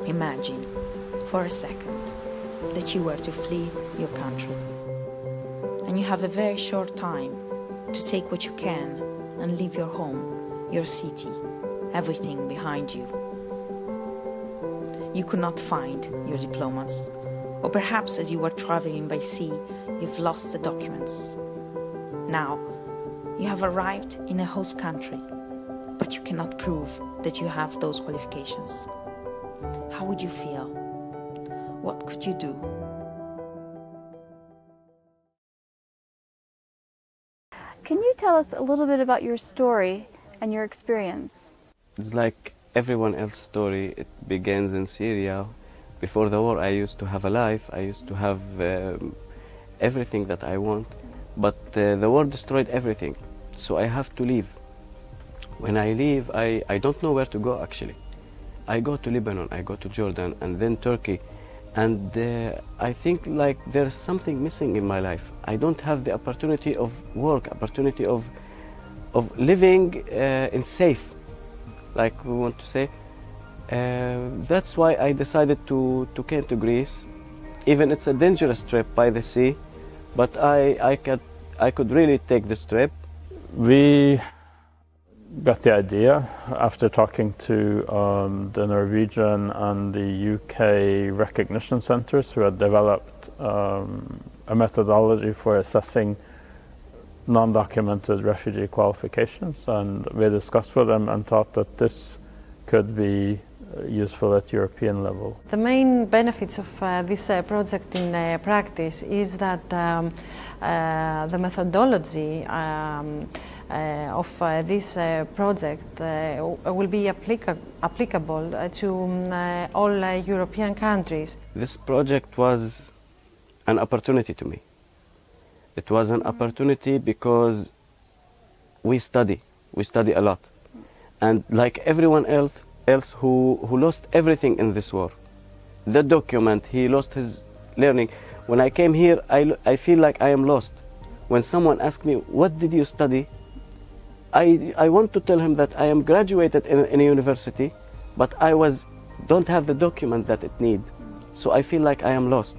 Imagine, for a second, that you were to flee your country, and you have a very short time to take what you can and leave your home, your city, everything behind you. You could not find your diplomas, or perhaps as you were traveling by sea, you've lost the documents. Now, you have arrived in a host country, but you cannot prove that you have those qualifications. How would you feel? What could you do? Can you tell us a little bit about your story and your experience? It's like everyone else's story. It begins in Syria. Before the war, I used to have a life. I used to have everything that I want. But the war destroyed everything. So I have to leave. When I leave, I don't know where to go, actually. I go to Lebanon, I go to Jordan, and then Turkey. And I think like there's something missing in my life. I don't have the opportunity of work, opportunity of living in safe, like we want to say. That's why I decided to came to Greece. Even it's a dangerous trip by the sea, but I could really take this trip. We got the idea after talking to the Norwegian and the UK recognition centres who had developed a methodology for assessing non-documented refugee qualifications, and we discussed with them and thought that this could be useful at European level. The main benefits of this project in practice is that the methodology of this project will be applicable to all European countries. This project was an opportunity to me. It was an opportunity because we study a lot. And like everyone else who lost everything in this war, the document, he lost his learning. When I came here, I feel like I am lost. When someone asks me, what did you study? I want to tell him that I am graduated in a university, but I don't have the document that it needs. So I feel like I am lost.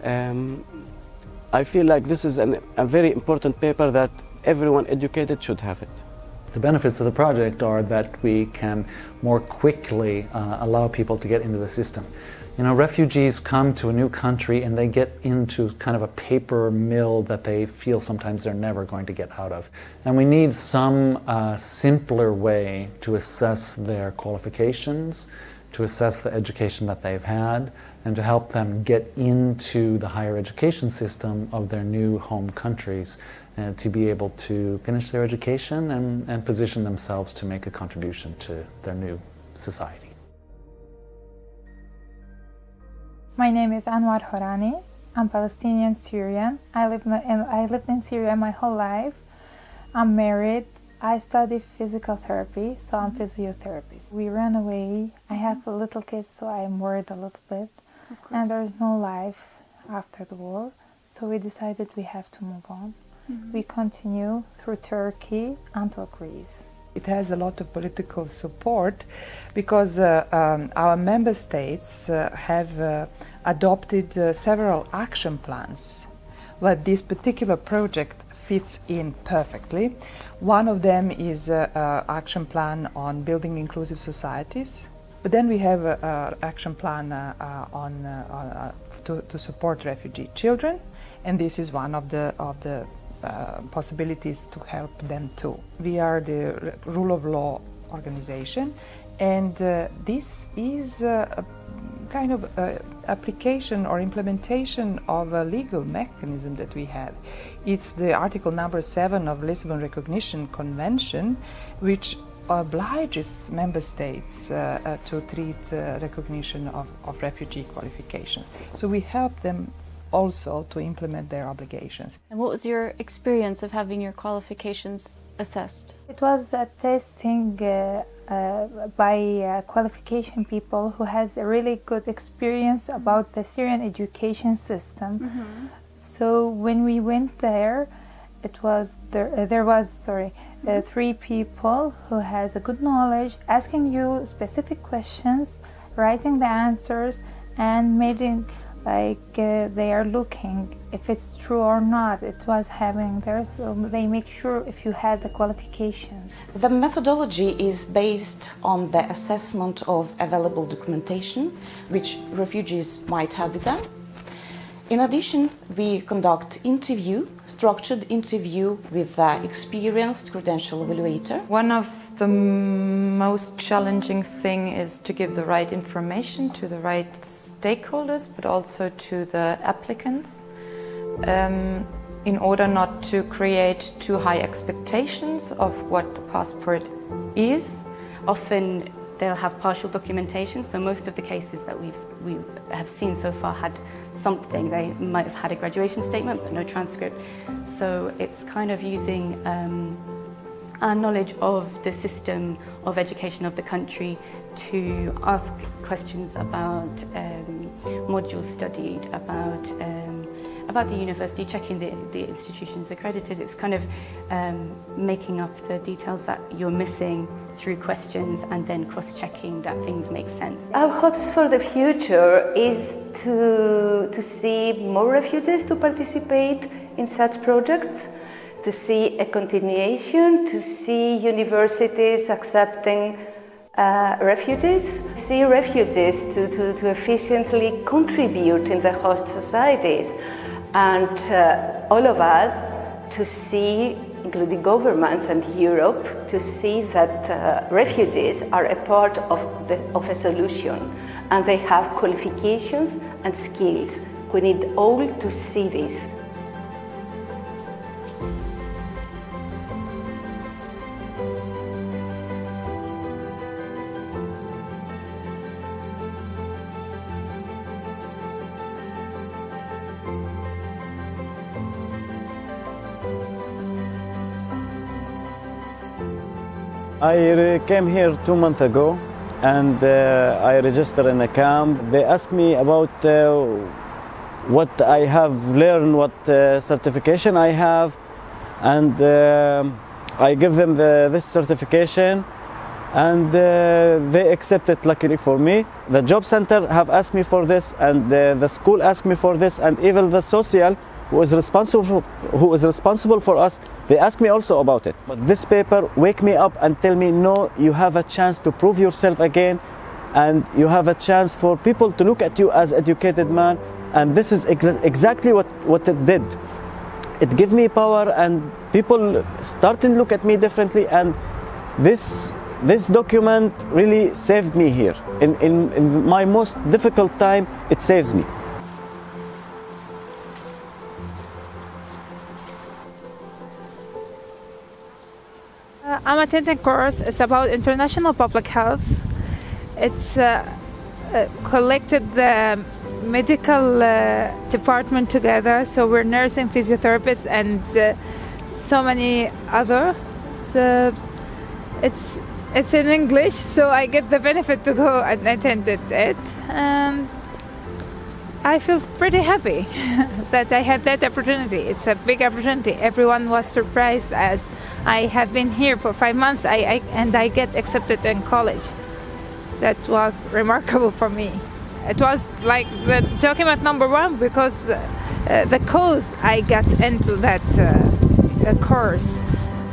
I feel like this is a very important paper that everyone educated should have it. The benefits of the project are that we can more quickly allow people to get into the system. You know, refugees come to a new country and they get into kind of a paper mill that they feel sometimes they're never going to get out of. And we need some simpler way to assess their qualifications, to assess the education that they've had, and to help them get into the higher education system of their new home countries, and to be able to finish their education and position themselves to make a contribution to their new society. My name is Anwar Horani. I'm Palestinian Syrian. I lived in Syria my whole life. I'm married. I study physical therapy, so I'm physiotherapist. We ran away. I have a little kid, so I'm worried a little bit. And there's no life after the war, so we decided we have to move on. We continue through Turkey until Greece. It has a lot of political support because our member states have adopted several action plans, but this particular project fits in perfectly. One of them is an action plan on building inclusive societies, but then we have an action plan to support refugee children, and this is one of the possibilities to help them too. We are the rule of law organization, and this is a kind of application or implementation of a legal mechanism that we have. It's the article number 7 of Lisbon Recognition Convention, which obliges member states to treat recognition of refugee qualifications. So we help them also to implement their obligations. And what was your experience of having your qualifications assessed? It was a testing by qualification people who has a really good experience about the Syrian education system. So when we went there, there was 3 people who has a good knowledge asking you specific questions, writing the answers and making like they are looking if it's true or not. It was happening there, so they make sure if you had the qualifications. The methodology is based on the assessment of available documentation which refugees might have with them. In addition, we conduct structured interview with the experienced credential evaluator. One of the most challenging thing is to give the right information to the right stakeholders, but also to the applicants, in order not to create too high expectations of what the passport is. Often they'll have partial documentation, so most of the cases that we have seen so far had something. They might have had a graduation statement but no transcript. So it's kind of using our knowledge of the system of education of the country to ask questions about modules studied, about the university, checking the institutions accredited. It's kind of making up the details that you're missing through questions and then cross-checking that things make sense. Our hopes for the future is to see more refugees to participate in such projects, to see a continuation, to see universities accepting refugees, see refugees to efficiently contribute in the host societies, and all of us to see, including governments and Europe, to see that refugees are a part of a solution, and they have qualifications and skills. We need all to see this. I came here 2 months ago and I registered in a camp. They asked me about what I have learned, what certification I have, and I give them this certification, and they accept it luckily for me. The job center have asked me for this, and the school asked me for this, and even the social who is responsible for us, they ask me also about it. But this paper wake me up and tell me, no, you have a chance to prove yourself again, and you have a chance for people to look at you as educated man. And this is exactly what it did. It gave me power, and people started to look at me differently, and this document really saved me here. In my most difficult time, it saves me. I'm attending a course. It's about international public health. It's collected the medical department together. So we're nursing, physiotherapists, and so many other. So it's in English, so I get the benefit to go and attend it. And I feel pretty happy that I had that opportunity. It's a big opportunity. Everyone was surprised as I have been here for 5 months and I get accepted in college. That was remarkable for me. It was like the document number one because the cause I got into that course.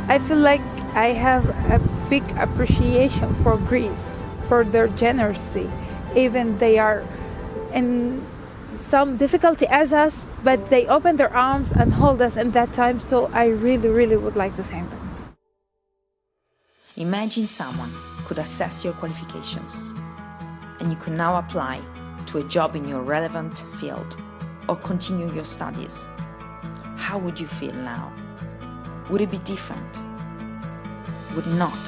I feel like I have a big appreciation for Greece, for their generosity. Even they are in some difficulty as us, but they open their arms and hold us in that time, so I really, really would like to thank them. Imagine someone could assess your qualifications and you could now apply to a job in your relevant field or continue your studies. How would you feel now? Would it be different? Would not.